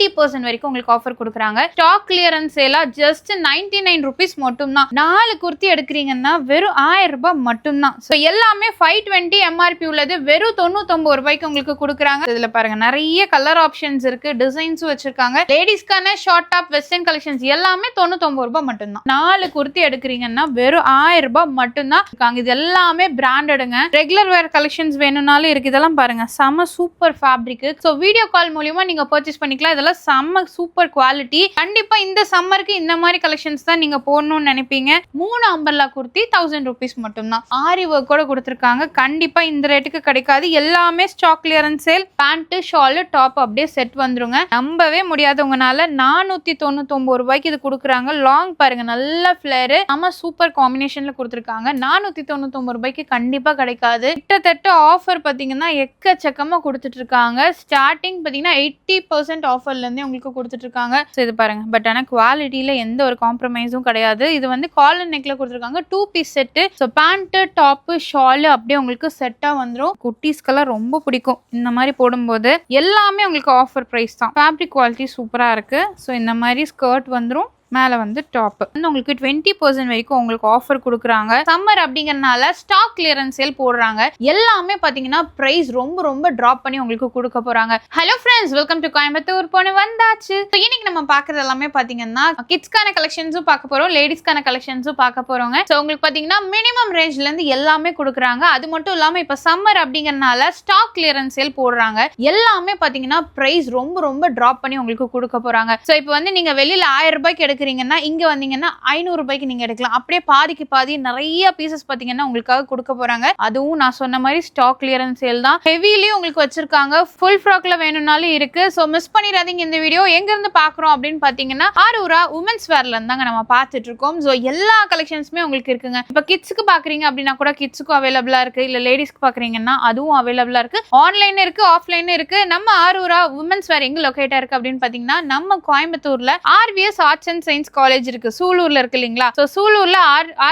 80% வரைக்கும் உங்களுக்கு ஆஃபர் கொடுக்குறாங்க. ஸ்டாக் கிளியரன்ஸ் சேலா ஜஸ்ட் 99 rupees மட்டும் தான். 4 குர்த்தி எடுக்கிறீங்கன்னா வெறும் 1000 ரூபாய் மட்டும் தான். சோ எல்லாமே 520 MRP உள்ளது வெறும் 99 ரூபாய்க்கு உங்களுக்கு கொடுக்குறாங்க. இதுல பாருங்க நிறைய கலர் ஆப்ஷன்ஸ் இருக்கு, டிசைன்ஸும் வச்சிருக்காங்க. லேடிஸ்க்கான ஷார்ட் டாப் வெஸ்டர்ன் கலெக்ஷன்ஸ் எல்லாமே 99 ரூபாய் மட்டும் தான். 4 குர்த்தி எடுக்கிறீங்கன்னா வெறும் 1000 ரூபாய் மட்டும் தான். இது எல்லாமே பிராண்டடுங்க. ரெகுலர் வேர் கலெக்ஷன்ஸ் வேணும்னாலும் இருக்கு. இதெல்லாம் பாருங்க செம super fabric. So video call மூலமா நீங்க பர்ச்சேஸ் பண்ணிக்கலாம். இதெல்லாம் செம சூப்பர் குவாலிட்டி. கண்டிப்பா இந்த சம்மருக்கு இந்த மாதிரி கலெக்ஷன்ஸ் தான் நீங்க போடணும்னு நினைப்பீங்க. 3 அம்பர்லா குர்த்தி 1000 rupees மட்டும் தான். ஆரி ஒர்க் கூட கொடுத்திருக்காங்க. கண்டிப்பா இந்த ரேட்டுக்கு கிடைக்காது. எல்லாமே stock clearance sale. Pant shawl top அப்படியே செட் வந்துருங்க. நம்பவே முடியாதவங்கனால 499 ரூபாய்க்கு இது கொடுக்குறாங்க. லாங் பாருங்க நல்ல ஃபிளேர், நம்ம சூப்பர் காம்பினேஷன்ல கொடுத்திருக்காங்க. 499 ரூபாய்க்கு கண்டிப்பா கிடைக்காது. கிட்டத்தட்ட ஆஃபர் பாத்தீங்கன்னா எக்கச்சக்கமா கொடுத்துட்டு இருக்காங்க. ஸ்டார்டிங் பாத்தீங்கன்னா 80% ஆஃபர்ல இருந்தே உங்களுக்கு கொடுத்துட்டு இருக்காங்க. இது பாருங்க. பட் ஆனா குவாலிட்டியில எந்த ஒரு காம்ப்ரமைஸும் கிடையாது. இது வந்து காலர் நெக்ல கொடுத்துருக்காங்க. 2 piece set. So pant top shawl அப்படியே உங்களுக்கு செட்டா வந்துடும். குட்டீஸ்க்கெல்லாம் ரொம்ப பிடிக்கும் இந்த மாதிரி போடும்போது. எல்லாமே உங்களுக்கு ஆஃபர் பிரைஸ் தான். ஃபேப்ரிக் குவாலிட்டி சூப்பரா இருக்கு. ஸோ இந்த மாதிரி ஸ்கர்ட் வந்துடும். மேல வந்து டாப் வந்து உங்களுக்கு 20% வரைக்கும் உங்களுக்கு ஆஃபர் கொடுக்குறாங்க. சம்மர் அப்படிங்கறனால ஸ்டாக் கிளியரன்ஸ் சேல் போடுறாங்க. எல்லாமே பாத்தீங்கன்னா பிரைஸ் ரொம்ப ரொம்ப டிராப் பண்ணி உங்களுக்கு கொடுக்க போறாங்க. Hello friends, welcome to Coimbatore பொண்ணு வந்தாச்சு. இன்னைக்கு நம்ம பாக்குறது எல்லாமே பாத்தீங்கன்னா கிட்ஸ்க்கான கலெக்ஷன்ஸும் பார்க்க போறோம், லேடிஸ்க்கான கலெக்ஷன்ஸும் பார்க்க போறோங்க. ஸோ உங்களுக்கு பாத்தீங்கன்னா மினிமம் ரேஞ்ச்ல இருந்து எல்லாமே கொடுக்குறாங்க. அது மட்டும் இல்லாம இப்ப சம்மர் அப்படிங்கறனால ஸ்டாக் கிளியரன்ஸ் சேல் போடுறாங்க. எல்லாமே பாத்தீங்கன்னா பிரைஸ் ரொம்ப ரொம்ப டிராப் பண்ணி உங்களுக்கு கொடுக்க போறாங்க. ஸோ இப்போ வந்து நீங்க வெளியில 1000 ரூபாய்க்கு எடுக்கிறீங்கன்னா இங்க வந்தீங்கன்னா 500 ரூபாய்க்கு நீங்க எடுக்கலாம். அப்படியே பாதிக்கு பாதி நிறைய பீசஸ் பாத்தீங்கன்னா உங்களுக்காக கொடுக்க போறாங்க. அதுவும் நான் சொன்ன மாதிரி ஸ்டாக் கிளியரன்ஸ் சேல் தான். ஹெவிலயும் உங்களுக்கு வச்சிருக்காங்க. ஃபுல் ஃப்ராக்ல வேணும்னாலும் இருக்கு. சோ மிஸ் பண்ணிடாதீங்க இந்த வீடியோ. எங்க இருந்து பாக்குறோம் அப்படின்னு பாத்தீங்கன்னா ஆரூரா உமன்ஸ் வேர்ல இருந்தாங்க நம்ம பார்த்துட்டு இருக்கோம். சோ எல்லா கலெக்ஷன்ஸுமே உங்களுக்கு இருக்குங்க. இப்ப கிட்ஸ்க்கு பாக்குறீங்க அப்படின்னா கூட கிட்ஸ்க்கும் அவைலபிளா இருக்கு. இல்ல லேடிஸ்க்கு பாக்குறீங்கன்னா அதுவும் அவைலபிளா இருக்கு. ஆன்லைன் இருக்கு, ஆஃப்லைன் இருக்கு. நம்ம ஆரூரா உமன்ஸ் வேர் எங்க லொகேட்டா இருக்கு அப்படின்னு பாத்தீங்கன்னா நம்ம கோயம்புத்தூர்ல RVS arts and science college இருக்கு. சூலூர்ல இருக்கு இல்லீங்களா? சோ சூலூர்ல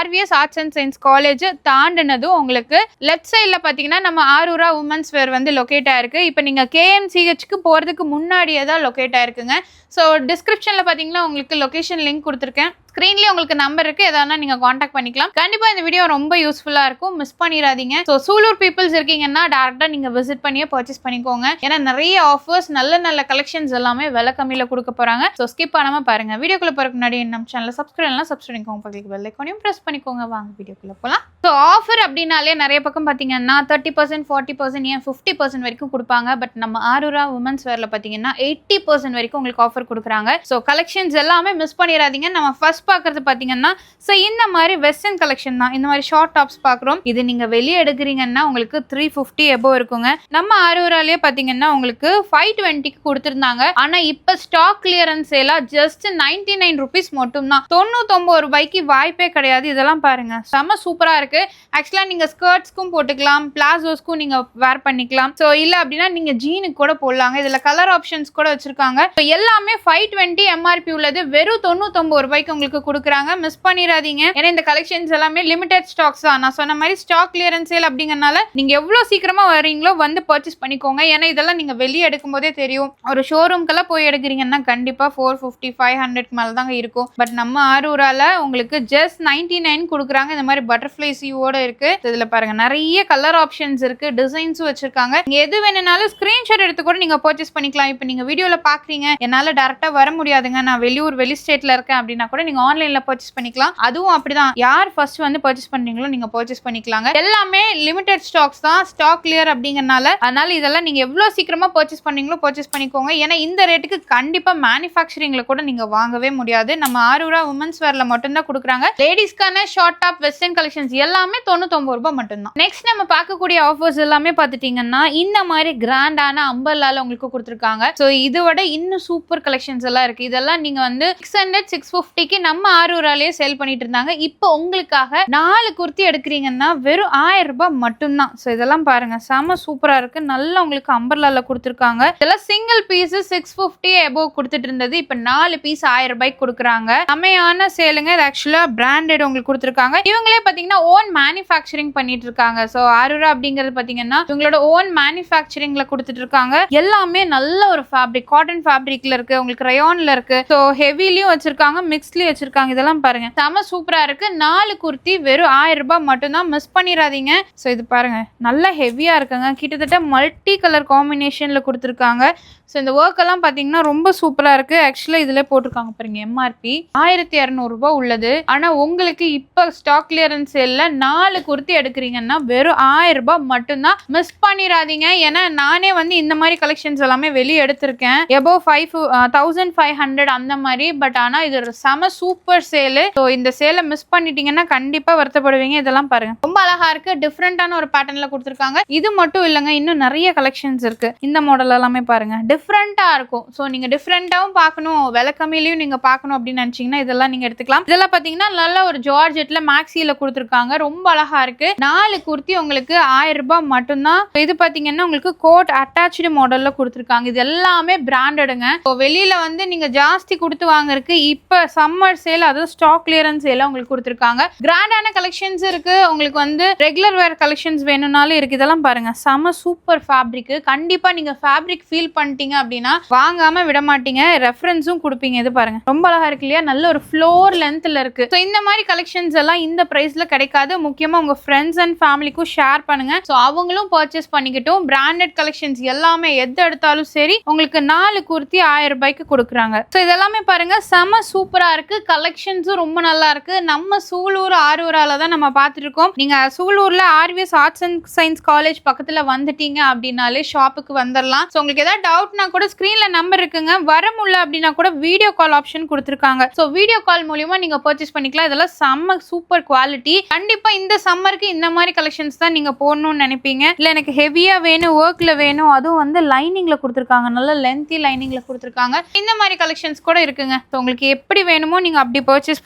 RVS arts and science college தாண்டினதும் உங்களுக்கு லெஃப்ட் சைட்ல பாத்தீங்கன்னா நம்ம ஆரூரா உமன்ஸ் வேர் வந்து லொகேட் ஆயிருக்கு. இப்போ நீங்க KMCHக்கு போறதுக்கு முன்னாடியே தான் லொகேட் ஆயிருக்குங்க. ஸோ டிஸ்கிரிப்ஷன்ல பாத்தீங்கன்னா உங்களுக்கு லொகேஷன் லிங்க் கொடுத்துருக்கேன். ஸ்கிரீன்லயே உங்களுக்கு நம்பர் இருக்கு. எதனா நீங்க காண்டாக்ட் பண்ணிக்கலாம். கண்டிப்பா இந்த வீடியோ ரொம்ப யூஸ்ஃபுல்லா இருக்கும். மிஸ் பண்ணிடாதீங்க. ஸோ சூலூர் பீப்புள்ஸ் இருக்கீங்கன்னா டேரக்டா நீங்க விசிட் பண்ணியே பர்ச்சேஸ் பண்ணிக்கோங்க. ஏன்னா நிறைய ஆஃபர்ஸ், நல்ல நல்ல கலெக்ஷன்ஸ் எல்லாமே விலை கம்மியில கொடுக்க போறாங்க. ஸோ ஸ்கிப் பண்ணாம பாருங்க. வீடியோக்குள்ள போறதுக்கு முன்னாடி நம்ம சேனலை சப்ஸ்கிரைப் பண்ணிக்கோங்க. பக்கத்துக்கு பெல் ஐகானையும் பிரஸ் பண்ணிக்கோங்க. வாங்க வீடியோக்குள்ள போலாம். ஸோ ஆஃபர் அப்படின்னாலே நிறைய பக்கம் பாத்தீங்கன்னா 30%, 40%, ஏன் 50% வரைக்கும் கொடுப்பாங்க. பட் நம்ம ஆரூரா உமன்ஸ் வேர்ல பாத்தீங்கன்னா 80% வரைக்கும் உங்களுக்கு ஆஃபர் கொடுக்குறாங்க. ஸோ கலெக்ஷன்ஸ் எல்லாமே மிஸ் பண்ணிடாதீங்க. நம்ம ஃபர்ஸ்ட் பாக்குறது பாத்தீங்கன்னா சோ இந்த மாதிரி வெஸ்டர்ன் கலெக்ஷன் தான். இந்த மாதிரி ஷார்ட் டாப்ஸ் பாக்குறோம். இது நீங்க வெளியே எடுக்கிறீங்கன்னா உங்களுக்கு 350 above இருக்குங்க. நம்ம ஆரூராலே பாத்தீங்கன்னா உங்களுக்கு 520க்கு கொடுத்திருந்தாங்க. ஆனா இப்ப ஸ்டாக் கிளியரன்ஸ் சேலா ஜஸ்ட் 99 rupees மட்டும் தான். 99 ரூபாய்க்கு வாய்ப்பே கிடையாது. இதெல்லாம் பாருங்க செம சூப்பரா இருக்கு. ஆக்சுவலா நீங்க ஸ்கர்ட்ஸ்க்கும் போட்டுக்கலாம், பிளாசோஸ்க்கும் நீங்க வேர் பண்ணிக்கலாம். சோ இல்ல அப்படின்னா நீங்க ஜீனுக்கு கூட போடலாங்க. இதுல கலர் ஆப்ஷன்ஸ் கூட வச்சிருக்காங்க. எல்லாமே 520 MRP உள்ளது வெறும் 99 ரூபாய்க்கு உங்களுக்கு கொடுக்குறாங்க. மிஸ் பண்ணிடாதீங்க. ஏன்னா இந்த கலெக்ஷன்ஸ் எல்லாமே லிமிடெட் ஸ்டாக்ஸ் தான். நான் சொன்ன மாதிரி ஸ்டாக் கிளியரன்ஸ் சேல் அப்படிங்கறனால நீங்க எவ்வளவு சீக்கிரமா வரீங்களோ வந்து பர்ச்சேஸ் பண்ணிக்கோங்க. ஏன்னா இதெல்லாம் நீங்க வெளியே எடுக்கும் போதே தெரியும். ஒரு ஷோரூம்க்கெல்லாம் போய் எடுக்கிறீங்கன்னா கண்டிப்பா 450, 500 மேல தாங்க இருக்கும். பட் நம்ம ஆரூரால உங்களுக்கு ஜஸ்ட் 99 கொடுக்குறாங்க. இந்த மாதிரி பட்டர்ஃபிளை சீவோட இருக்கு. இதுல பாருங்க நிறைய கலர் ஆப்ஷன்ஸ் இருக்கு, டிசைன்ஸும் வச்சிருக்காங்க. நீங்க எது வேணும்னாலும் ஸ்கிரீன்ஷாட் எடுத்து கூட நீங்க பர்ச்சேஸ் பண்ணிக்கலாம். இப்போ நீங்க வீடியோல பாக்குறீங்க, என்னால டைரக்டா வர முடியாதுங்க, நான் வெளி ஸ்டேட்ல இருக்கேன் அப்படின்னா கூட நீங்க ஆன்லைன்ல பர்ச்சேஸ் பண்ணிக்கலாம். அதுவும் அப்படிதான். யார் ஃபர்ஸ்ட் வந்து பர்ச்சேஸ் பண்றீங்களோ நீங்க பர்ச்சேஸ் பண்ணிக்கலாங்க. எல்லாமே லிமிடெட் ஸ்டாக்ஸ் தான். ஸ்டாக் கிளியர் அப்படிங்கறனால அதனால இதெல்லாம் நீங்க எவ்வளவு சீக்கிரமா பர்ச்சேஸ் பண்ணீங்களோ பர்ச்சேஸ் பண்ணிக்கோங்க. ஏன்னா இந்த ரேட்டுக்கு கண்டிப்பா மேனுஃபேக்சரிங்ல கூட நீங்க வாங்கவே முடியாது. நம்ம ஆரூரா உமன்ஸ் வேர்ல மட்டும் தான் கொடுக்குறாங்க. லேடிஸ்க்கான ஷார்ட் டாப் வெஸ்டர்ன் கலெக்ஷன்ஸ் எல்லாமே 99 ரூபாய் மட்டும் தான். நெக்ஸ்ட் நம்ம பார்க்கக்கூடிய ஆஃபர்ஸ் எல்லாமே பாத்துட்டீங்கன்னா இந்த மாதிரி கிராண்டான அம்பர்லால உங்களுக்கு கொடுத்துருக்காங்க. சோ இதோட இன்னும் சூப்பர் கலெக்ஷன்ஸ் எல்லாம் இருக்கு. இதெல்லாம் நீங்க வந்து 600, 650க்கு நம்ம ஆரூராலேயே சேல் பண்ணிட்டு இருந்தாங்க. இப்போ உங்களுக்காக 4 குர்த்தி எடுக்கிறீங்கன்னா வெறும் 1000 ரூபாய் மட்டும்தான். ஸோ இதெல்லாம் பாருங்க, செம சூப்பரா இருக்கு. நல்லா உங்களுக்கு அம்பர்லால கொடுத்துருக்காங்க. இதெல்லாம் சிங்கிள் பீஸ் 650 எபோவ் கொடுத்துட்டு இருந்தது. இப்போ 4 பீஸ் 1000 ரூபாய்க்கு கொடுக்குறாங்க. செமையான சேலுங்க. இது ஆக்சுவலா பிராண்டட் உங்களுக்கு கொடுத்துருக்காங்க. இவங்களே பாத்தீங்கன்னா ஓன் மேனுஃபேக்சரிங் பண்ணிட்டு இருக்காங்க. ஸோ ஆரூரா அப்படிங்கிறது பாத்தீங்கன்னா இவங்களோட ஓன் மேனுஃபேக்சரிங்ல கொடுத்துட்டு இருக்காங்க. எல்லாமே நல்ல ஒரு ஃபேப்ரிக், காட்டன் ஃபேப்ரிக்ல இருக்கு, உங்களுக்கு ரயான்ல இருக்கு. ஸோ ஹெவிலையும் வச்சிருக்காங்க, மிக்ஸ்லயும் வச்சிருக்காங்க. இதெல்லாம் பாருங்க, செம சூப்பரா இருக்கு. 4 குர்த்தி வெறும் 1000 ரூபாய் மட்டும்தான். மிஸ் பண்ணிடாதீங்க. ஸோ இது பாருங்க, நல்ல ஹெவியா இருக்குங்க. கிட்டத்தட்ட மல்டி கலர் காம்பினேஷன்ல கொடுத்துருக்காங்க. ஸோ இந்த ஒர்க் எல்லாம் பார்த்தீங்கன்னா ரொம்ப சூப்பராக இருக்கு. ஆக்சுவலாக இதில் போட்டிருக்காங்க பாருங்க, எம்ஆர்பி 1200 ரூபாய் உள்ளது. ஆனால் உங்களுக்கு இப்போ ஸ்டாக் கிளியரன்ஸ் சேல்ல 4 குர்த்தி எடுக்கிறீங்கன்னா வெறும் 1000 ரூபாய் மட்டும்தான். மிஸ் பண்ணிடாதீங்க. ஏன்னா நானே வந்து இந்த மாதிரி கலெக்ஷன்ஸ் எல்லாமே வெளியே எடுத்திருக்கேன், எபோவ் 1500 அந்த மாதிரி. பட் ஆனால் இது ஒரு செம சூப்பர் சேலு. ஸோ இந்த சேலை மிஸ் பண்ணிட்டீங்கன்னா கண்டிப்பாக வருத்தப்படுவீங்க. இதெல்லாம் பாருங்க, ரொம்ப அழகா இருக்கு. டிஃப்ரெண்டான ஒரு பேட்டர்ன்ல கொடுத்துருக்காங்க. இது மட்டும் இல்லைங்க, இன்னும் நிறைய கலெக்ஷன்ஸ் இருக்கு. இந்த மாடல் எல்லாமே பாருங்க, டிஃப்ரெண்டா இருக்கும். ஸோ நீங்க டிஃப்ரெண்டாவும் பார்க்கணும், விலை கம்மியிலையும் நீங்க பார்க்கணும் அப்படின்னு நினைச்சீங்கன்னா இதெல்லாம் நீங்க எடுத்துக்கலாம். இதெல்லாம் பாத்தீங்கன்னா நல்ல ஒரு ஜார்ஜெட்ல மேக்ஸில கொடுத்துருக்காங்க. ரொம்ப அழகா இருக்கு. 4 குர்த்தி உங்களுக்கு 1000 ரூபாய் மட்டும்தான். இது பாத்தீங்கன்னா உங்களுக்கு கோட் அட்டாச்சு மாடல்ல கொடுத்துருக்காங்க. இது எல்லாமே பிராண்டடுங்க. ஸோ வெளியில வந்து நீங்க ஜாஸ்தி கொடுத்து வாங்குறதுக்கு இப்ப சம்மர் சேல், அதுவும் ஸ்டாக் கிளியரன்ஸ் சேல உங்களுக்கு கொடுத்துருக்காங்க. கிராண்டான கலெக்ஷன்ஸ் இருக்கு. உங்களுக்கு வந்து ரெகுலர் வேர் கலெக்ஷன்ஸ் வேணும்னாலும் இருக்கு. இதெல்லாம் பாருங்க, செம சூப்பர் ஃபேப்ரிக். கண்டிப்பா நீங்க ஃபேப்ரிக் ஃபீல் பண்ணிட்டீங்க அப்படின்னா வாங்காம விட மாட்டீங்க. ரெஃபரன்ஸும் கொடுப்பீங்க. இது பாருங்க, ரொம்ப அழகா இருக்கு இல்லையா? நல்ல ஒரு ஃப்ளோர் லென்த்ல இருக்கு. ஸோ இந்த மாதிரி கலெக்ஷன்ஸ் எல்லாம் இந்த பிரைஸ்ல கிடைக்காது. முக்கியமா உங்க ஃப்ரெண்ட்ஸ் அண்ட் ஃபேமிலிக்கும் ஷேர் பண்ணுங்க. ஸோ அவங்களும் பர்ச்சேஸ் பண்ணிக்கிட்டும். பிராண்டட் கலெக்ஷன்ஸ் எல்லாமே எது எடுத்தாலும் சரி உங்களுக்கு 4 குர்த்தி 1000 ரூபாய்க்கு கொடுக்குறாங்க. ஸோ இதெல்லாமே பாருங்க, செம சூப்பரா இருக்கு. கலெக்ஷன்ஸும் ரொம்ப நல்லா இருக்கு. நம்ம சூலூர் ஆரூரால தான் நம்ம பார்த்துட்டு இருக்கோம். நீங்க சூலூர்ல RVS arts and science college பக்கத்துல வந்துட்டீங்க அப்படின்னாலே ஷாப்புக்கு வந்துடலாம். ஸோ உங்களுக்கு ஏதாவது டவுட்னா கூட ஸ்கிரீன்ல நம்பர் இருக்குங்க. வர முடியல அப்படின்னா கூட வீடியோ கால் ஆப்ஷன் கொடுத்துருக்காங்க. ஸோ வீடியோ கால் மூலியமா நீங்க பர்ச்சேஸ் பண்ணிக்கலாம். இதெல்லாம் செம்ம சூப்பர் குவாலிட்டி. கண்டிப்பா இந்த சம்மருக்கு இந்த மாதிரி கலெக்ஷன்ஸ் தான் நீங்க போடணும்னு நினைப்பீங்க. இல்ல எனக்கு ஹெவியா வேணும், ஒர்க்ல வேணும், அதுவும் வந்து லைனிங்ல கொடுத்துருக்காங்க, நல்ல லென்த்தி லைனிங்ல கொடுத்துருக்காங்க. இந்த மாதிரி கலெக்ஷன்ஸ் கூட இருக்குங்க. ஸோ உங்களுக்கு எப்படி வேணுமோ நீங்க அப்படி பர்ச்சேஸ்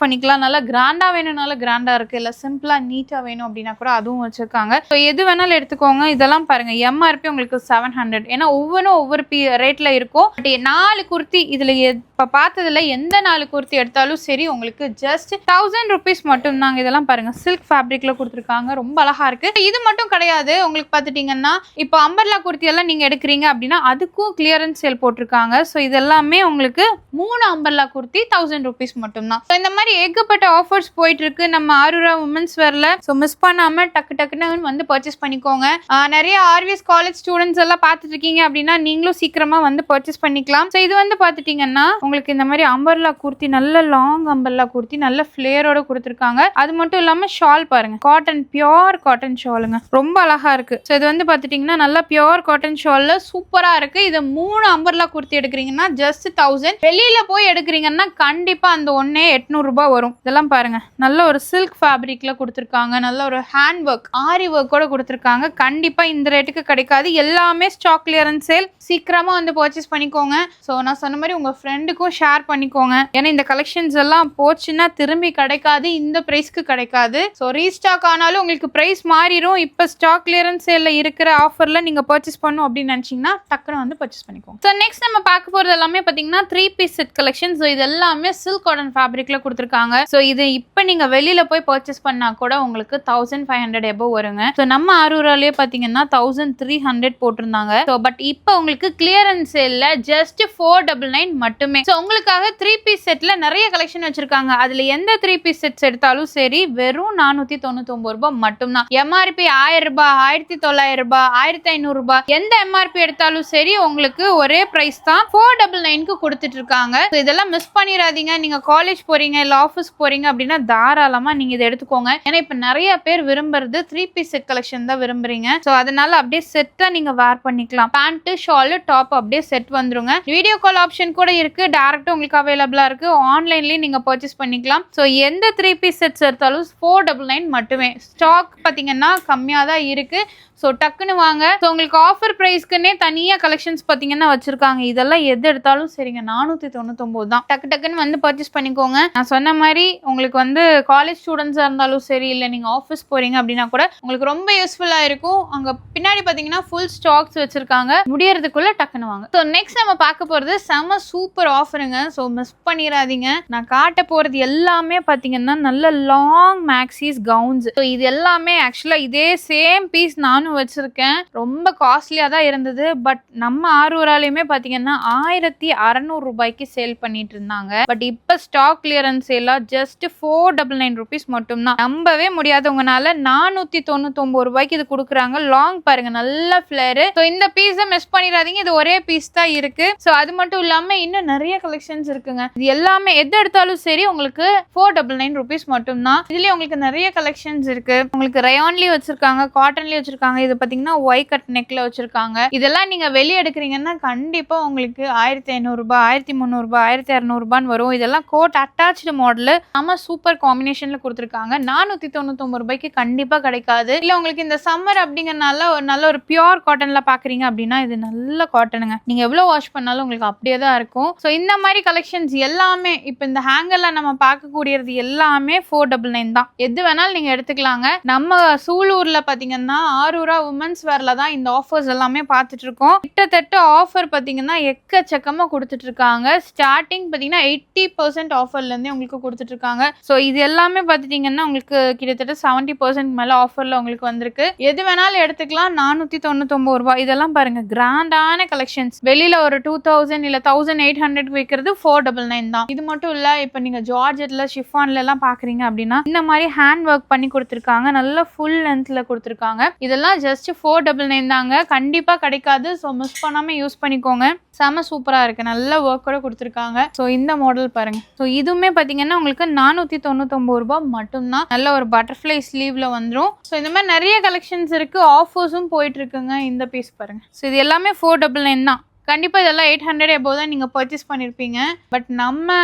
பண்ணிக்கலாம். நல்லா கிராண்டா வேணும்னாலும் கிராண்டா இருக்கு, இல்ல சிம்பிளா நீட்டா வேணும் அப்படின்னா கூட அதுவும் வச்சிருக்காங்க. ஸோ எது வேணாலும் எடுத்துக்கோங்க. இதெல்லாம் பாருங்க, எம்ஆர்பி உங்களுக்கு 700. ஏன்னா ஒவ்வொன்றும் ஒவ்வொரு ரேட்ல இருக்கும். 4 குர்த்தி இதுல இப்ப பார்த்ததுல எந்த 4 குர்த்தி எடுத்தாலும் சரி உங்களுக்கு ஜஸ்ட் 1000 rupees மட்டும் தாங்க. இதெல்லாம் பாருங்க, சில்க் ஃபேப்ரிக்ல கொடுத்துருக்காங்க. ரொம்ப அழகா இருக்கு. இது மட்டும் கிடையாது, உங்களுக்கு பார்த்துட்டீங்கன்னா இப்போ அம்பர்லா குர்த்தி எல்லாம் நீங்க எடுக்கிறீங்க அப்படின்னா அதுக்கும் கிளியரன்ஸ் சேல் போட்டிருக்காங்க. ஸோ இதெல்லாமே உங்களுக்கு 3 அம்பர்லா குர்த்தி 1000 rupees மட்டும் தான். இந்த மாதிரி ஏகப்பட்ட ஆஃபர்ஸ் போயிட்டு இருக்கு நம்ம ஆரூரா உமன்ஸ் வேர்ல. ஸோ மிஸ் பண்ணாம டக்குன்னு வந்து பர்ச்சேஸ் பண்ணிக்கோங்க. நிறைய ஆர்விஎஸ் காலேஜ் ஸ்டூடெண்ட்ஸ் எல்லாம் பார்த்துட்டு இருக்கீங்க அப்படின்னா நீங்களும் சீக்கிரமா வந்து பர்ச்சேஸ் பண்ணிக்கலாம். ஸோ இது வந்து பார்த்துட்டீங்கன்னா உங்களுக்கு இந்த மாதிரி அம்பர்லா குர்த்தி, நல்ல லாங் அம்பர்லா குர்த்தி, நல்ல ஃபிளேரோட கொடுத்துருக்காங்க. அது மட்டும் இல்லாம ஷால் பாருங்க, காட்டன், பியோர் காட்டன் ஷாலுங்க, ரொம்ப அழகா இருக்கு. ஸோ இது வந்து பார்த்துட்டீங்கன்னா நல்லா பியோர் காட்டன் ஷால்ல சூப்பரா இருக்கு. இது 3 அம்பர்லா குர்த்தி எடுக்கிறீங்கன்னா ஜஸ்ட் 1000. வெளியில போய் எடுக்கிறீங்கன்னா கண்டிப்பா அந்த ஒன்னே 800 ரூபாய் வரும். இதெல்லாம் பாருங்க, நல்ல ஒரு சில்க் ஃபேப்ரிக்ல கொடுத்துருக்காங்க, நல்ல ஒரு ஹேண்ட் ஒர்க், ஆரி ஒர்க் கூட கொடுத்துருக்காங்க. கண்டிப்பா இந்த ரேட்டுக்கு கிடைக்காது. எல்லாமே ஸ்டாக் கிளியரன்ஸ் சேல். சீக்கிரமா வந்து பர்ச்சேஸ் பண்ணிக்கோங்க. ஸோ நான் சொன்ன மாதிரி உங்க ஃப்ரெண்டுக்கும் ஷேர் பண்ணிக்கோங்க. ஏன்னா இந்த கலெக்ஷன்ஸ் எல்லாம் போச்சுன்னா திரும்பி கிடைக்காது, இந்த பிரைஸ்க்கு கிடைக்காது. ஸோ ரீஸ்டாக் ஆனாலும் உங்களுக்கு பிரைஸ் மாறிடும். இப்போ ஸ்டாக் கிளியரன்ஸ் சேல்ல இருக்கிற ஆஃபர்ல நீங்க பர்ச்சேஸ் பண்ணணும் அப்படின்னு நினைச்சீங்கன்னா டக்குன்னு வந்து பர்ச்சேஸ் பண்ணிக்கோங்க. ஸோ நெக்ஸ்ட் நம்ம பார்க்க போறது எல்லாமே பாத்தீங்கன்னா 3 பீஸ் செட் கலெக்ஷன். ஸோ இது எல்லாமே சில்க் காட்டன் ஃபேப்ரிக்ல கொடுத்துருக்காங்க. ஸோ இது இப்போ நீங்க வெளியில போய் பர்ச்சேஸ் பண்ணா கூட உங்களுக்கு 1500 எபோவ் வருங்க. ஸோ நம்ம ஆரூராலே பாத்தீங்கன்னா 1300 போட்டிருந்தாங்க. ஸோ பட் இப்போ உங்களுக்கு கிளியரன்ஸ் சேல்ல ஜஸ்ட் 499 மட்டுமே. ஸோ உங்களுக்காக 3 பீஸ் செட்ல நிறைய கலெக்ஷன் வச்சிருக்காங்க. அதுல எந்த 3 பீஸ் செட்ஸ் எடுத்தாலும் சரி வெறும் 499 ரூபாய் மட்டும்தான். எம்ஆர்பி 1000 ரூபாய், 1900 ரூபாய், 1500 ரூபாய், எந்த எம்ஆர்பி எடுத்தாலும் சரி உங்களுக்கு ஒரே பிரைஸ் தான் 499க்கு கொடுத்துட்டு இருக்காங்க. இதெல்லாம் மிஸ் பண்ணிடாதீங்க. நீங்க காலேஜ் போறீங்க இல்ல ஆஃபீஸ் போறீங்க அப்படின்னா தாராளமா நீங்க இதை எடுத்துக்கோங்க. ஏன்னா இப்ப நிறைய பேர் விரும்புறது 3 பீஸ் செட் கலெக்ஷன் தான் விரும்புறீங்க. சோ அதனால அப்படியே செட்டா நீங்க வேர் பண்ணிக்கலாம். பேண்ட் ஷால் டாப் அப்படியே செட் வந்துருங்க. வீடியோ கால் ஆப்ஷன் கூட இருக்கு. டைரக்டா உங்களுக்கு அவைலபிளா இருக்கு. ஆன்லைன்லயே நீங்க பர்ச்சேஸ் பண்ணிக்கலாம். சோ எந்த 3 பீஸ் செட்ஸ் எடுத்தாலும் 499 மட்டுமே. ஸ்டாக் பாத்தீங்கன்னா கம்மியா தான் இருக்கு. ஸோ டக்குன்னு வாங்க. ஸோ உங்களுக்கு ஆஃபர் ப்ரைஸ்க்குன்னே தனியாக கலெக்ஷன்ஸ் பார்த்தீங்கன்னா வச்சிருக்காங்க. இதெல்லாம் எது எடுத்தாலும் சரிங்க 499 தான். டக்குன்னு வந்து பர்ச்சேஸ் பண்ணிக்கோங்க. நான் சொன்ன மாதிரி உங்களுக்கு வந்து காலேஜ் ஸ்டூடெண்ட்ஸாக இருந்தாலும் சரி, இல்லை நீங்கள் ஆஃபீஸ் போறீங்க அப்படின்னா கூட உங்களுக்கு ரொம்ப யூஸ்ஃபுல்லாக இருக்கும். அங்கே பின்னாடி பார்த்தீங்கன்னா ஃபுல் ஸ்டாக்ஸ் வச்சிருக்காங்க. முடியறதுக்குள்ள டக்குன்னு வாங்க. ஸோ நெக்ஸ்ட் நம்ம பார்க்க போகிறது செம சூப்பர் ஆஃபருங்க. ஸோ மிஸ் பண்ணிடாதீங்க. நான் காட்ட போகிறது எல்லாமே பார்த்தீங்கன்னா நல்ல லாங் மேக்ஸிஸ் கவுன்ஸ். ஸோ இது எல்லாமே ஆக்சுவலாக இதே சேம் பீஸ் நானும் வச்சிருக்கேன். ரொம்ப காஸ்ட்லியா தான் இருந்தது. பட் நம்ம ஆரூராலையுமே பாத்தீங்கன்னா 1600 ரூபாய்க்கு சேல் பண்ணிட்டு இருந்தாங்க. பட் இப்ப ஸ்டாக் கிளியரன்ஸ் சேலா ஜஸ்ட் 499 rupees மட்டும் தான். நம்பவே முடியாதவங்கனால 499 ரூபாய்க்கு இது கொடுக்குறாங்க. லாங் பாருங்க, நல்ல ஃபிளேர். ஸோ இந்த பீஸை மிஸ் பண்ணிடாதீங்க. இது ஒரே பீஸ் தான் இருக்கு. ஸோ அது மட்டும் இல்லாம இன்னும் நிறைய கலெக்ஷன்ஸ் இருக்குங்க. இது எல்லாமே எது எடுத்தாலும் சரி உங்களுக்கு 499 rupees மட்டும் தான். இதுலயே உங்களுக்கு நிறைய கலெக்ஷன்ஸ் இருக்கு. உங்களுக்கு ரயான்லயும் வச்சிருக்காங்க, காட்டன்லயும் வச்சிருக்காங்க. இது பாத்தீங்கன்னா ஒய் கட் நெக்ல வச்சிருக்காங்க. இதெல்லாம் நீங்க வெளியே எடுக்கிறீங்கன்னா கண்டிப்பா உங்களுக்கு 1500 ரூபாய், 1300 ரூபாய், 1600 ரூபான்னு வரும். இதெல்லாம் கோட் அட்டாச்டு மாடல். நம்ம சூப்பர் காம்பினேஷன்ல கொடுத்துருக்காங்க. 499 ரூபாய்க்கு கண்டிப்பா கிடைக்காது. இல்ல உங்களுக்கு இந்த சம்மர் அப்படிங்கறனால ஒரு நல்ல ஒரு பியூர் காட்டன்ல பாக்குறீங்க அப்படின்னா இது நல்ல காட்டனுங்க. நீங்க எவ்வளவு வாஷ் பண்ணாலும் உங்களுக்கு அப்படியே தான் இருக்கும். ஸோ இந்த மாதிரி கலெக்ஷன்ஸ் எல்லாமே இப்ப இந்த ஹேங்கர்ல நம்ம பார்க்கக்கூடியது எல்லாமே 499 தான். எது வேணாலும் நீங்க எடுத்துக்கலாங்க. நம்ம சூலூர்ல பாத்தீங்கன்னா ஆரூரா உமன்ஸ் வேர்ல தான் இந்த ஆஃபர்ஸ் எல்லாமே பார்த்துட்டு இருக்கோம். கிட்டத்தட்ட ஆஃபர் பாத்தீங்கன்னா எக்கச்சக்கமா கொடுத்துட்டு இருக்காங்க. ஸ்டார்டிங் பாத்தீங்கன்னா 80% ஆஃபர்ல இருந்தே உங்களுக்கு கொடுத்துட்டு இருக்காங்க. ஸோ இது எல்லாமே பாத்துட்டீங்கன்னா உங்களுக்கு கிட்டத்தட்ட 70% மேல ஆஃபர்ல உங்களுக்கு வந்திருக்கு. எது வேணாலும் எடுத்துக்கலாம். 499 ரூபாய். இதெல்லாம் பாருங்க கிராண்டான கலெக்ஷன்ஸ். வெளியில ஒரு 2000 இல்ல 1800 விற்கிறது 499 தான். இது மட்டும் இல்ல, இப்ப நீங்க ஜார்ஜெட்ல ஷிஃபான்ல எல்லாம் பாக்குறீங்க அப்படின்னா இந்த மாதிரி ஹேண்ட் ஒர்க் பண்ணி கொடுத்துருக்காங்க. நல்ல ஃபுல் லென்த்ல கொடுத்துருக்காங்க. இதெல்லாம் ஜஸ்ட் 499 தாங்க. கண்டிப்பா கிடைக்காது. ஸோ மிஸ் பண்ணாம யூஸ் பண்ணிக்கோங்க. செம சூப்பரா இருக்கு. நல்ல ஒர்க்கோட கொடுத்துருக்காங்க. ஸோ இந்த மாடல் பாருங்க. ஸோ இதுவுமே பாத்தீங்கன்னா உங்களுக்கு 499 ரூபாய் மட்டும்தான். நல்ல ஒரு பட்டர்ஃபிளை ஸ்லீவ்ல வந்துடும். ஸோ இந்த மாதிரி நிறைய கலெக்ஷன்ஸ் இருக்கு. ஆஃபர்ஸும் போயிட்டு இருக்குங்க. இந்த பீஸ் பாருங்க. ஸோ இது எல்லாமே 499 தான். கண்டிப்பா இதெல்லாம் 800 above தான் நீங்க பர்ச்சேஸ் பண்ணிருப்பீங்க. பட் நம்ம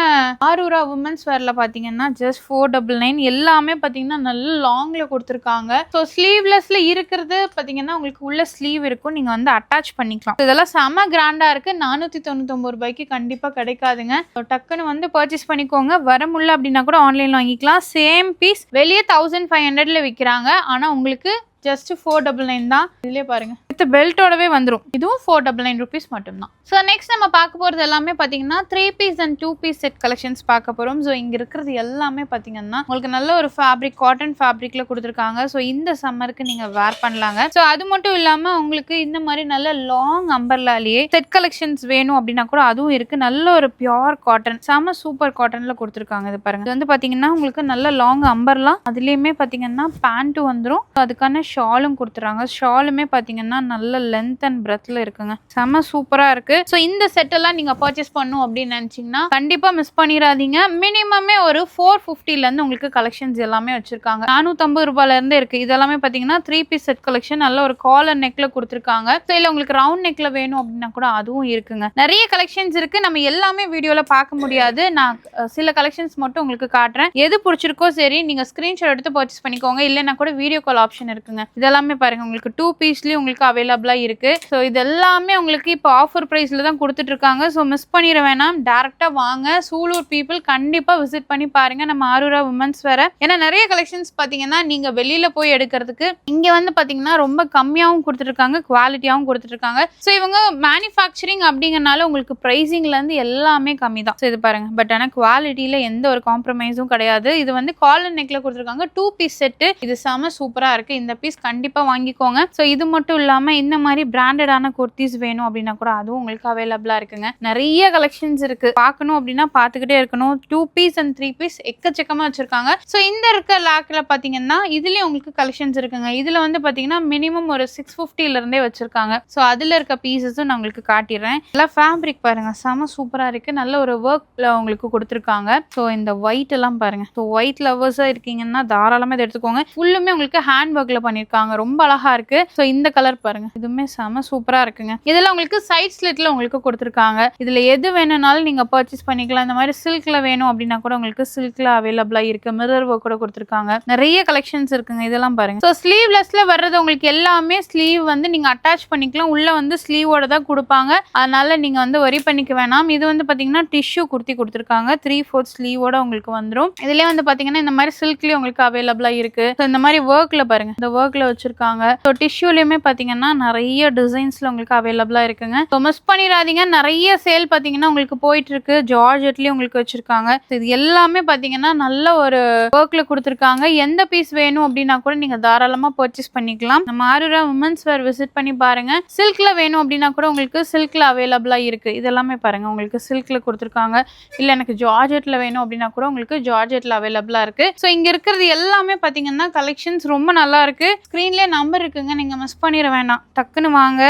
ஆரூரா உமன்ஸ் வேர்ல பாத்தீங்கன்னா ஜஸ்ட் 499. எல்லாமே பாத்தீங்கன்னா நல்ல லாங்ல கொடுத்துருக்காங்க. ஸோ ஸ்லீவ்லெஸ்ல இருக்கிறது பாத்தீங்கன்னா உங்களுக்கு உள்ள ஸ்லீவ் இருக்கும். நீங்க வந்து அட்டாச் பண்ணிக்கலாம். இதெல்லாம் செம கிராண்டா இருக்கு. 499 ரூபாய்க்கு கண்டிப்பா கிடைக்காதுங்க. டக்குன்னு வந்து பர்ச்சேஸ் பண்ணிக்கோங்க. வர முடியல அப்படின்னா கூட ஆன்லைன்ல வாங்கிக்கலாம். சேம் பீஸ் வெளியே 1500ல விற்கிறாங்க. ஆனா உங்களுக்கு ஜஸ்ட் 499 தான். இதுலயே பாருங்க வித் பெல்ட்டோடவே வந்துடும். இதுவும் 499 rupees மட்டும் தான். ஸோ நெக்ஸ்ட் நம்ம பார்க்க போறது எல்லாமே பாத்தீங்கன்னா 3 piece and 2 piece set collections பார்க்க போறோம். ஸோ இங்க இருக்கிறது எல்லாமே பாத்தீங்கன்னா உங்களுக்கு நல்ல ஒரு ஃபேப்ரிக், காட்டன் ஃபேப்ரிக்ல கொடுத்துருக்காங்க. ஸோ இந்த சம்மருக்கு நீங்க வேர் பண்ணலாங்க. ஸோ அது மட்டும் இல்லாம உங்களுக்கு இந்த மாதிரி நல்ல லாங் அம்பர்லாலேயே செட் கலெக்ஷன்ஸ் வேணும் அப்படின்னா கூட அதுவும் இருக்கு. நல்ல ஒரு பியூர் காட்டன், செம சூப்பர் காட்டன்ல கொடுத்துருக்காங்க. இது பாருங்க. இது வந்து பாத்தீங்கன்னா உங்களுக்கு நல்ல லாங் அம்பர்லாம். அதுலயுமே பாத்தீங்கன்னா பேண்ட் வந்துடும். அதுக்கான ஷாலும் கொடுத்துறாங்க. ஷாலுமே பாத்தீங்கன்னா நல்ல லென்த் அண்ட் பிரெத்ல இருக்குங்க. செம சூப்பரா இருக்கு. சோ இந்த செட் எல்லாம் நீங்க பர்ச்சேஸ் பண்ணும் அப்படின்னு நினைச்சீங்கன்னா கண்டிப்பா மிஸ் பண்ணிடாதீங்க. மினிமமே ஒரு 450ல இருந்து உங்களுக்கு கலெக்ஷன்ஸ் எல்லாமே வச்சிருக்காங்க. 450 ரூபாயில இருந்து இருக்கு. இதெல்லாமே பாத்தீங்கன்னா 3 பீஸ் செட் கலெக்ஷன். நல்ல ஒரு காலர் நெக்ல கொடுத்துருக்காங்க. சோ இல்ல உங்களுக்கு ரவுண்ட் நெக்ல வேணும் அப்படின்னா கூட அதுவும் இருக்குங்க. நிறைய கலெக்ஷன்ஸ் இருக்கு. நம்ம எல்லாமே வீடியோல பார்க்க முடியாது. நான் சில கலெக்ஷன்ஸ் மட்டும் உங்களுக்கு காட்டுறேன். எது பிடிச்சிருக்கோ சரி நீங்க ஸ்கிரீன்ஷாட் எடுத்து பர்ச்சேஸ் பண்ணிக்கோங்க. இல்லைன்னா கூட வீடியோ கால் ஆப்ஷன் இருக்குங்க. இதெல்லாமே பாருங்க உங்களுக்கு 2 பீஸ்லயும் உங்களுக்கு அவைலபிளா இருக்கு. ஸோ இதெல்லாமே உங்களுக்கு இப்போ ஆஃபர் பிரைஸ்ல தான் கொடுத்துட்டு இருக்காங்க. ஸோ மிஸ் பண்ணிட வேணாம். டேரக்டா வாங்க. சூலூர் பீப்புள் கண்டிப்பா விசிட் பண்ணி பாருங்க நம்ம ஆரூரா உமன்ஸ் வேற. ஏன்னா நிறைய கலெக்ஷன்ஸ் பாத்தீங்கன்னா நீங்க வெளியில போய் எடுக்கிறதுக்கு இங்க வந்து பாத்தீங்கன்னா ரொம்ப கம்மியாவும் கொடுத்துருக்காங்க, குவாலிட்டியாவும் கொடுத்துருக்காங்க. ஸோ இவங்க மேனுஃபேக்சரிங் அப்படிங்கறனால உங்களுக்கு பிரைசிங்ல இருந்து எல்லாமே கம்மி தான். ஸோ இது பாருங்க. பட் ஆனா குவாலிட்டியில எந்த ஒரு காம்ப்ரமைஸும் கிடையாது. இது வந்து காலர் நெக்ல கொடுத்துருக்காங்க. 2 பீஸ் செட்டு. இது செம சூப்பரா இருக்கு. இந்த பீஸ் கண்டிப்பா வாங்கிக்கோங்க. ஸோ இது மட்டும் இல்லாம இல்லாம இந்த மாதிரி பிராண்டடான குர்த்திஸ் வேணும் அப்படின்னா கூட அதுவும் உங்களுக்கு அவைலபிளா இருக்குங்க. நிறைய கலெக்ஷன்ஸ் இருக்கு. பார்க்கணும் அப்படின்னா பார்த்துக்கிட்டே இருக்கணும். 2 பீஸ் அண்ட் 3 பீஸ் எக்கச்சக்கமா வச்சிருக்காங்க. ஸோ இந்த இருக்க லாக்ல பாத்தீங்கன்னா இதுலயும் உங்களுக்கு கலெக்ஷன்ஸ் இருக்குங்க. இதுல வந்து பாத்தீங்கன்னா மினிமம் ஒரு 650ல இருந்தே வச்சிருக்காங்க. ஸோ அதுல இருக்க பீசஸும் நான் உங்களுக்கு காட்டிடுறேன். எல்லாம் ஃபேப்ரிக் பாருங்க, செம சூப்பரா இருக்கு. நல்ல ஒரு ஒர்க்ல உங்களுக்கு கொடுத்துருக்காங்க. ஸோ இந்த ஒயிட் எல்லாம் பாருங்க. ஸோ ஒயிட் லவர்ஸா இருக்கீங்கன்னா தாராளமா இதை எடுத்துக்கோங்க. ஃபுல்லுமே உங்களுக்கு ஹேண்ட் ஒர்க்ல பண்ணிருக்காங்க. ரொம்ப அழகா இருக்கு. ஸோ இந்த கலர் பாருங்க, இதுவுமே செம சூப்பரா இருக்குங்க. இதெல்லாம் உங்களுக்கு சைட் ஸ்லிட்ல உங்களுக்கு கொடுத்துருக்காங்க. இதுல எது வேணும்னாலும் நீங்க பர்ச்சேஸ் பண்ணிக்கலாம். இந்த மாதிரி சில்க்ல வேணும் அப்படின்னா கூட உங்களுக்கு சில்க்ல அவைலபிளா இருக்கு. மிரர் ஒர்க் கூட கொடுத்துருக்காங்க. நிறைய கலெக்ஷன்ஸ் இருக்குங்க. இதெல்லாம் பாருங்க. ஸோ ஸ்லீவ்லெஸ்ல வர்றது உங்களுக்கு எல்லாமே ஸ்லீவ் வந்து நீங்க அட்டாச் பண்ணிக்கலாம். உள்ள வந்து ஸ்லீவோட தான் கொடுப்பாங்க. அதனால நீங்க வந்து வரி பண்ணிக்க வேணாம். இது வந்து பாத்தீங்கன்னா டிஷ்யூ குர்த்தி கொடுத்துருக்காங்க. 3/4 ஸ்லீவோட உங்களுக்கு வந்துடும். இதுலயே வந்து பாத்தீங்கன்னா இந்த மாதிரி சில்க்லயும் உங்களுக்கு அவைலபிளா இருக்கு. ஸோ இந்த மாதிரி ஒர்க்ல பாருங்க, இந்த ஒர்க்ல வச்சிருக்காங்க. ஸோ டிஷ்யூலயுமே பாத்தீங்கன்னா நிறைய டிசைன்ஸ்ல உங்களுக்கு அவைலபிளா இருக்குங்க. ஸோ மிஸ் பண்ணிடாதீங்க. நிறைய சேல் பாத்தீங்கன்னா உங்களுக்கு போயிட்டு இருக்கு. ஜார்ஜெட்லயும் உங்களுக்கு வச்சிருக்காங்க. இது எல்லாமே பாத்தீங்கன்னா நல்ல ஒரு ஒர்க்ல கொடுத்துருக்காங்க. எந்த பீஸ் வேணும் அப்படின்னா கூட நீங்க தாராளமா பர்ச்சேஸ் பண்ணிக்கலாம். நம்ம ஆரூரா உமன்ஸ் வேர் விசிட் பண்ணி பாருங்க. சில்க்ல வேணும் அப்படின்னா கூட உங்களுக்கு சில்க்ல அவைலபிளா இருக்கு. இதெல்லாமே பாருங்க, உங்களுக்கு சில்க்ல கொடுத்துருக்காங்க. இல்ல எனக்கு ஜார்ஜெட்ல வேணும் அப்படின்னா கூட உங்களுக்கு ஜார்ஜெட்ல அவைலபிளா இருக்கு. ஸோ இங்க இருக்கிறது எல்லாமே பாத்தீங்கன்னா கலெக்ஷன்ஸ் ரொம்ப நல்லா இருக்கு. ஸ்கிரீன்ல நம்பர் இருக்குங்க, நீங்க மிஸ் பண்ணிட வேண்டாம். டக்குன்னு வாங்க.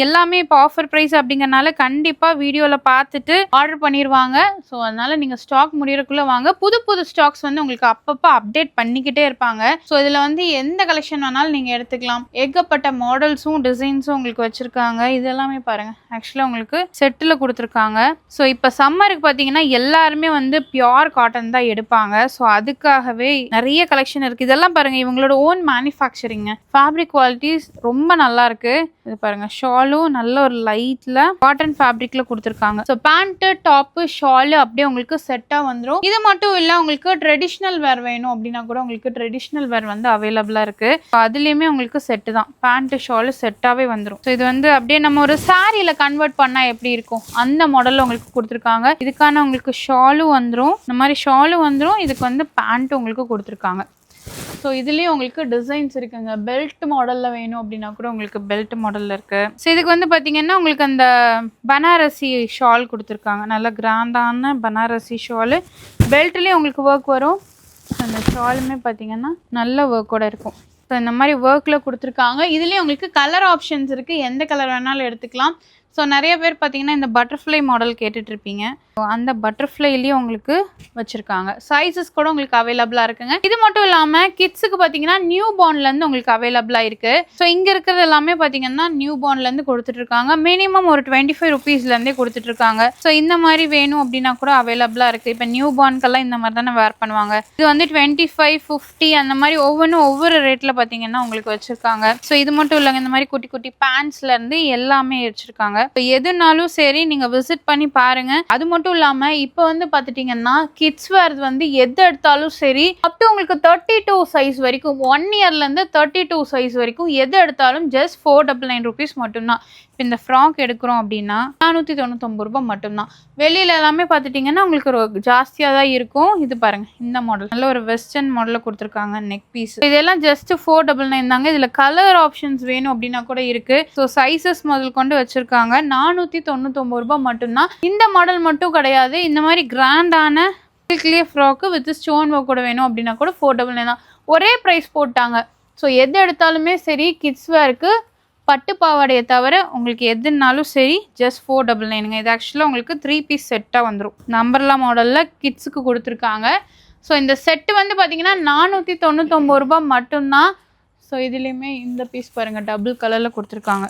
எல்லாமே இப்போ ஆஃபர் பிரைஸ் அப்படிங்கறனால கண்டிப்பா வீடியோல பார்த்துட்டு ஆர்டர் பண்ணிடுவாங்க. ஸோ அதனால நீங்க ஸ்டாக் முடியறதுக்குள்ள வாங்க. புது புது ஸ்டாக்ஸ் வந்து உங்களுக்கு அப்பப்போ அப்டேட் பண்ணிக்கிட்டே இருப்பாங்க. ஸோ இதுல வந்து எந்த கலெக்ஷன் வேணாலும் நீங்க எடுத்துக்கலாம். ஏகப்பட்ட மாடல்ஸும் டிசைன்ஸும் உங்களுக்கு வச்சிருக்காங்க. இதெல்லாமே பாருங்க, ஆக்சுவலா உங்களுக்கு செட்டில் கொடுத்துருக்காங்க. ஸோ இப்போ சம்மருக்கு பார்த்தீங்கன்னா எல்லாருமே வந்து பியோர் காட்டன் தான் எடுப்பாங்க. ஸோ அதுக்காகவே நிறைய கலெக்ஷன் இருக்கு. இதெல்லாம் பாருங்க, இவங்களோட ஓன் மேனுஃபேக்சரிங். ஃபேப்ரிக் குவாலிட்டிஸ் ரொம்ப நல்லா இருக்கு. இது பாருங்க, ஷாலும் நல்ல ஒரு லைட்ல காட்டன் ஃபேப்ரிக்ல கொடுத்துருக்காங்க. ஸோ பேண்ட், டாப், ஷாலு அப்படியே உங்களுக்கு செட்டா வந்துடும். இது மட்டும் இல்ல, உங்களுக்கு ட்ரெடிஷ்னல் வேர் வேணும் அப்படின்னா கூட உங்களுக்கு ட்ரெடிஷ்னல் வேர் வந்து அவைலபிளா இருக்கு. அதுலயுமே உங்களுக்கு செட்டு தான், பேண்ட் ஷாலு செட்டாவே வந்துடும். ஸோ இது வந்து அப்படியே நம்ம ஒரு சாரியில கன்வெர்ட் பண்ணா எப்படி இருக்கும் அந்த மாடல்ல உங்களுக்கு கொடுத்துருக்காங்க. இதுக்கான உங்களுக்கு ஷாலும் வந்துடும். இந்த மாதிரி ஷாலும் வந்துடும். இதுக்கு வந்து பேண்ட் உங்களுக்கு கொடுத்துருக்காங்க. ஸோ இதுலேயும் உங்களுக்கு டிசைன்ஸ் இருக்குங்க. பெல்ட் மாடலில் வேணும் அப்படின்னா கூட உங்களுக்கு பெல்ட் மாடலில் இருக்குது. ஸோ இதுக்கு வந்து பார்த்தீங்கன்னா உங்களுக்கு அந்த பனாரசி ஷால் கொடுத்துருக்காங்க. நல்ல கிராண்டான பனாரசி ஷாலு. பெல்ட்லேயும் உங்களுக்கு ஒர்க் வரும். அந்த ஷாலுமே பார்த்தீங்கன்னா நல்ல ஒர்க்கோட இருக்கும். ஸோ இந்த மாதிரி ஒர்க்கில் கொடுத்துருக்காங்க. இதுலேயும் உங்களுக்கு கலர் ஆப்ஷன்ஸ் இருக்குது. எந்த கலர் வேணாலும் எடுத்துக்கலாம். ஸோ நிறைய பேர் பார்த்தீங்கன்னா இந்த பட்டர்ஃப்ளை மாடல் கேட்டுட்ருப்பீங்க. ஸோ அந்த பட்டர்ஃப்ளைலேயும் உங்களுக்கு வச்சுருக்காங்க. சைஸஸ் கூட உங்களுக்கு அவைலபிளாக இருக்குங்க. இது மட்டும் இல்லாமல் கிட்ஸுக்கு பார்த்தீங்கன்னா நியூ பார்ன்லேருந்து உங்களுக்கு அவைலபிளாக இருக்குது. ஸோ இங்கே இருக்கிறது எல்லாமே பார்த்தீங்கன்னா நியூ பார்ன்லேருந்து கொடுத்துட்ருக்காங்க. மினிமம் ஒரு 25 ருபீஸ்லேருந்தே கொடுத்துட்ருக்காங்க. ஸோ இந்த மாதிரி வேணும் அப்படின்னா கூட அவைலபிளாக இருக்குது. இப்போ நியூ பார்ன்கெல்லாம் இந்த மாதிரி தானே வேர் பண்ணுவாங்க. இது வந்து 25, 50 அந்த மாதிரி ஒவ்வொன்றும் ஒவ்வொரு ரேட்டில் பார்த்தீங்கன்னா உங்களுக்கு வச்சுருக்காங்க. ஸோ இது மட்டும் இல்லைங்க, இந்த மாதிரி குட்டி குட்டி பேண்ட்ஸ்லேருந்து எல்லாமே வச்சுருக்காங்க. இப்போ எதுனாலும் சரி நீங்கள் விசிட் பண்ணி பாருங்க. அது மட்டும் இல்லாம இப்போ வந்து பாத்துட்டீங்கன்னா கிட்ஸ் வேர் வந்து எது எடுத்தாலும் சரி அப் டு உங்களுக்கு 32 சைஸ் வரைக்கும் 1 இயர்ல இருந்து 32 சைஸ் வரைக்கும் எது எடுத்தாலும் ஜஸ்ட் 499 rupees மட்டும்தான். இப்போ இந்த ஃப்ராக் எடுக்கிறோம் அப்படின்னா 499 ரூபாய் மட்டும்தான். வெளியில எல்லாமே பார்த்துட்டிங்கன்னா உங்களுக்கு ஒரு ஜாஸ்தியாக தான் இருக்கும். இது பாருங்க, இந்த மாடல் நல்ல ஒரு வெஸ்டர்ன் மாடலில் கொடுத்துருக்காங்க. நெக் பீஸ் இதெல்லாம் ஜஸ்ட் 499 தாங்க. இதில் கலர் ஆப்ஷன்ஸ் வேணும் அப்படின்னா கூட இருக்கு. ஸோ சைஸஸ் முதல் கொண்டு வச்சிருக்காங்க. 499 ரூபாய் மட்டும்தான். இந்த மாடல் மட்டும் கிடையாது, இந்த மாதிரி கிராண்டான சில்க்லேயே ஃப்ராக்கு வித் ஸ்டோன் ஒர்க் கூட வேணும் அப்படின்னா கூட 499 தான். ஒரே ப்ரைஸ் போட்டாங்க. ஸோ எது எடுத்தாலுமே சரி கிட்ஸ் வேருக்கு பட்டு பாவாடையை தவிர உங்களுக்கு எதுனாலும் சரி ஜஸ்ட் 499. இது ஆக்சுவலாக உங்களுக்கு 3 பீஸ் செட்டாக வந்துடும். நம்பர்லா மாடலில் கிட்ஸுக்கு கொடுத்துருக்காங்க. ஸோ இந்த செட்டு வந்து பார்த்தீங்கன்னா 499 ரூபாய் மட்டும்தான். ஸோ இதுலேயுமே இந்த பீஸ் பாருங்கள், டபுள் கலரில் கொடுத்துருக்காங்க.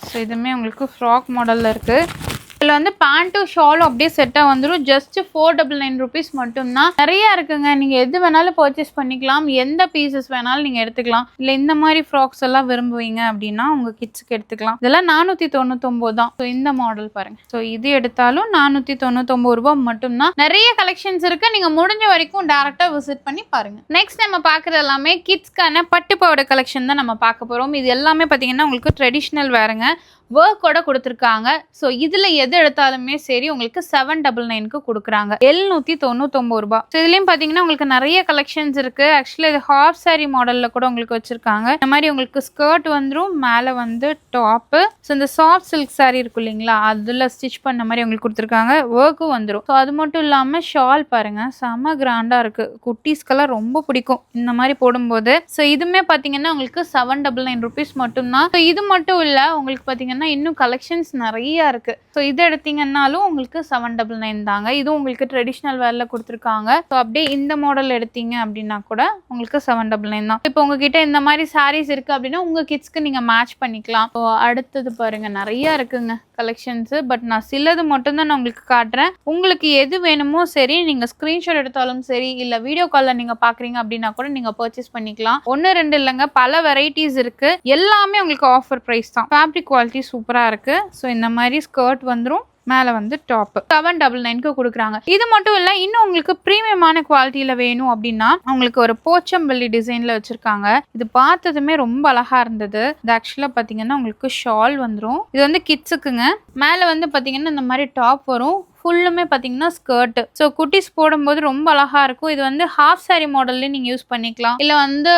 ஸோ இதுவுமே உங்களுக்கு ஃப்ராக் மாடலில் இருக்குது. இதில் வந்து பேண்ட்டும் ஷாலும் அப்படியே செட்டாக வந்துடும். ஜஸ்ட் 499 rupees மட்டும்தான். நிறைய இருக்குங்க, நீங்கள் எது வேணாலும் பர்ச்சேஸ் பண்ணிக்கலாம். எந்த பீசஸ் வேணாலும் நீங்கள் எடுத்துக்கலாம். இல்லை இந்த மாதிரி ஃப்ராக்ஸ் எல்லாம் விரும்புவீங்க அப்படின்னா உங்கள் கிட்ஸுக்கு எடுத்துக்கலாம். இதெல்லாம் 499 தான். ஸோ இந்த மாடல் பாருங்கள். ஸோ இது எடுத்தாலும் 499 ரூபாய் மட்டும்தான். நிறைய கலெக்ஷன்ஸ் இருக்குது. நீங்கள் முடிஞ்ச வரைக்கும் டேரெக்டாக விசிட் பண்ணி பாருங்கள். நெக்ஸ்ட் நம்ம பார்க்குறது எல்லாமே கிட்ஸ்க்கான பட்டு பாவாடை கலெக்ஷன் தான் நம்ம பார்க்க போகிறோம். இது எல்லாமே பார்த்தீங்கன்னா உங்களுக்கு ட்ரெடிஷ்னல் வேறுங்க. ஒர்க்கோட கொடுத்துருக்காங்க. ஸோ இதுல எது எடுத்தாலுமே சரி உங்களுக்கு 799க்கு கொடுக்குறாங்க. 799 ரூபாய். ஸோ இதுலயும் பாத்தீங்கன்னா உங்களுக்கு நிறைய கலெக்ஷன்ஸ் இருக்கு. ஆக்சுவலி இது ஹாஃப் சாரி மாடல்ல கூட உங்களுக்கு வச்சிருக்காங்க. இந்த மாதிரி உங்களுக்கு ஸ்கர்ட் வந்துரும், மேல வந்து டாப். ஸோ இந்த சாஃப்ட் சில்க் சாரி இருக்கும் இல்லைங்களா, அதுல ஸ்டிச் பண்ண மாதிரி உங்களுக்கு கொடுத்துருக்காங்க. ஒர்க்கும் வந்துடும். ஸோ அது மட்டும் இல்லாம ஷால் பாருங்க, செம கிராண்டா இருக்கு. குட்டீஸ்க்கெல்லாம் ரொம்ப பிடிக்கும் இந்த மாதிரி போடும்போது. ஸோ இதுமே பாத்தீங்கன்னா உங்களுக்கு 799 rupees மட்டும்தான். ஸோ இது மட்டும் இல்ல, உங்களுக்கு பாத்தீங்கன்னா இன்னும் கலெக்ஷன்ஸ் நிறைய இருக்கு. ஸோ இது எடுத்தீங்கன்னாலும் உங்களுக்கு 799 தாங்க. இது உங்களுக்கு ட்ரெடிஷ்னல் வேர்ல கொடுத்துருக்காங்க. ஸோ அப்படியே இந்த மாடல் எடுத்தீங்க அப்படின்னா கூட உங்களுக்கு 799 தான். இப்போ உங்ககிட்ட இந்த மாதிரி சாரீஸ் இருக்கு அப்படின்னா உங்க கிட்ஸ்க்கு நீங்க மேட்ச் பண்ணிக்கலாம். ஸோ அடுத்தது பாருங்க, நிறைய இருக்குங்க கலெக்ஷன்ஸ். பட் நான் சிலது மட்டும் தான் நான் உங்களுக்கு காட்டுறேன். உங்களுக்கு எது வேணுமோ சரி, நீங்க ஸ்கிரீன்ஷாட் எடுத்தாலும் சரி, இல்ல வீடியோ கால்ல நீங்க பாக்குறீங்க அப்படின்னா கூட நீங்க பர்ச்சேஸ் பண்ணிக்கலாம். 1 2 இல்லைங்க, பல வெரைட்டிஸ் இருக்கு. எல்லாமே உங்களுக்கு ஆஃபர் பிரைஸ் தான். ஃபேப்ரிக் குவாலிட்டி சூப்பரா இருக்கு. ஸோ இந்த மாதிரி ஸ்கர்ட் வந்துரும், மேல வந்து டாப் 799க்கு கொடுக்குறாங்க. இது மட்டும் இல்ல, இன்னும் உங்களுக்கு பிரீமியமான குவாலிட்டியில வேணும் அப்படின்னா உங்களுக்கு ஒரு போச்சம்பள்ளி டிசைன்ல வச்சிருக்காங்க. இது பார்த்ததுமே ரொம்ப அழகா இருந்தது. இது ஆக்சுவலா பாத்தீங்கன்னா உங்களுக்கு ஷால் வந்துரும். இது வந்து கிட்ஸுக்குங்க. மேல வந்து பாத்தீங்கன்னா இந்த மாதிரி டாப் வரும். ஃபுல்லுமே பார்த்தீங்கன்னா ஸ்கர்ட். ஸோ குட்டீஸ் போடும்போது ரொம்ப அழகா இருக்கும். இது வந்து ஹாஃப் சாரி மாடல்ல நீங்க யூஸ் பண்ணிக்கலாம். இல்லை வந்து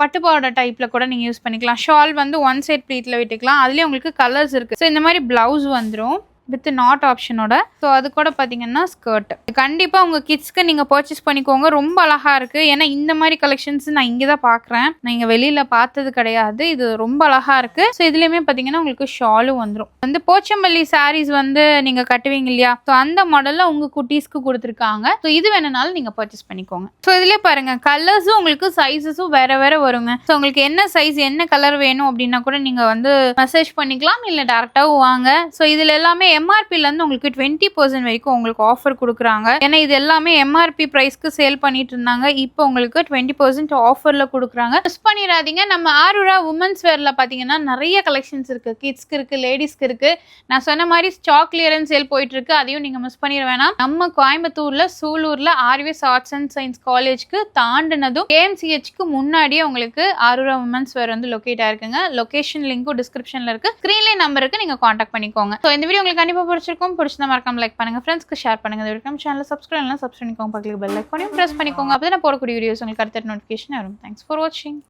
பட்டுப்பாவாடை டைப்ல கூட நீங்க யூஸ் பண்ணிக்கலாம். ஷால் வந்து ஒன் சைட் ப்ளீட்ல விட்டுக்கலாம். அதுலேயே உங்களுக்கு கலர்ஸ் இருக்கு. ஸோ இந்த மாதிரி பிளவுஸ் வந்துடும் வித் நாட் ஆப்ஷனோட. ஸோ அது கூட பார்த்தீங்கன்னா ஸ்கர்ட். கண்டிப்பாக உங்கள் கிட்ஸ்க்கு நீங்கள் பர்ச்சேஸ் பண்ணிக்கோங்க. ரொம்ப அழகாக இருக்குது. ஏன்னா இந்த மாதிரி கலெக்ஷன்ஸ் நான் இங்கே தான் பார்க்குறேன். நான் இங்கே வெளியில் பார்த்தது கிடையாது. இது ரொம்ப அழகாக இருக்குது. ஸோ இதுலேயுமே பார்த்தீங்கன்னா உங்களுக்கு ஷாலும் வந்துடும். வந்து போச்சம்பள்ளி சாரீஸ் வந்து நீங்கள் கட்டுவீங்க இல்லையா, ஸோ அந்த மாடலில் உங்கள் குட்டீஸ்க்கு கொடுத்துருக்காங்க. ஸோ இது வேணுனாலும் நீங்கள் பர்ச்சேஸ் பண்ணிக்கோங்க. ஸோ இதுலேயே பாருங்கள், கலர்ஸும் உங்களுக்கு சைஸஸும் வேறு வேறு வருங்க. ஸோ உங்களுக்கு என்ன சைஸ் என்ன கலர் வேணும் அப்படின்னா கூட நீங்கள் வந்து மெசேஜ் பண்ணிக்கலாம், இல்லை டேரெக்டாகவும் வாங்க. ஸோ இதில் எல்லாமே எம்ஆர்பில இருந்து உங்களுக்கு 20% வரைக்கும் உங்களுக்கு ஆஃபர் கொடுக்குறாங்க. ஏன்னா இது எல்லாமே எம்ஆர்பி பிரைஸ்க்கு சேல் பண்ணிட்டு இருந்தாங்க. இப்போ உங்களுக்கு 20% ஆஃபர்ல கொடுக்குறாங்க. மிஸ் பண்ணிடாதீங்க. நம்ம ஆருரா உமன்ஸ் வேர்ல பாத்தீங்கன்னா நிறைய கலெக்ஷன்ஸ் இருக்கு. கிட்ஸ்க்கு இருக்கு, லேடிஸ்க்கு இருக்கு. நான் சொன்ன மாதிரி ஸ்டாக் கிளியரன்ஸ் சேல் போயிட்டு இருக்கு. அதையும் நீங்க மிஸ் பண்ணிட வேணாம். நம்ம கோயம்புத்தூர்ல சூலூர்ல ஆர்விஎஸ் ஆர்ட்ஸ் அண்ட் சயின்ஸ் காலேஜ்க்கு தாண்டினதும் கேஎம்சிஹெச்க்கு முன்னாடியே உங்களுக்கு ஆருரா உமன்ஸ் வேர் வந்து லொகேட் ஆயிருக்குங்க. லொகேஷன் லிங்க்கும் டிஸ்கிரிப்ஷன்ல இருக்கு. ஸ்கிரீன்ல நம்பருக்கு நீங்க கான்டாக்ட் பண்ணிக்கோங்க. ஸோ இந்த வீடியோ உங்களுக்கு கண்டிப்பா பிடிச்சிருக்கும். பிடிச்சா மறக்காம லைக் பண்ணுங்க, ஃப்ரெண்ட்ஸ்க்கு ஷேர் பண்ணுங்க. இதுவரைக்கும் சேனலை சப்ஸ்கிரைப் பண்ணிக்கோங்க, பக்கத்துல பெல் ஐகானையும் பிரஸ் பண்ணிக்கோங்க. அப்பதான் நான் போடக்கூடிய வீடியோஸ் உங்களுக்கு அடுத்த நோட்டிஃபிகேஷன் வரும். தேங்க்ஸ் ஃபார் வாட்சிங்.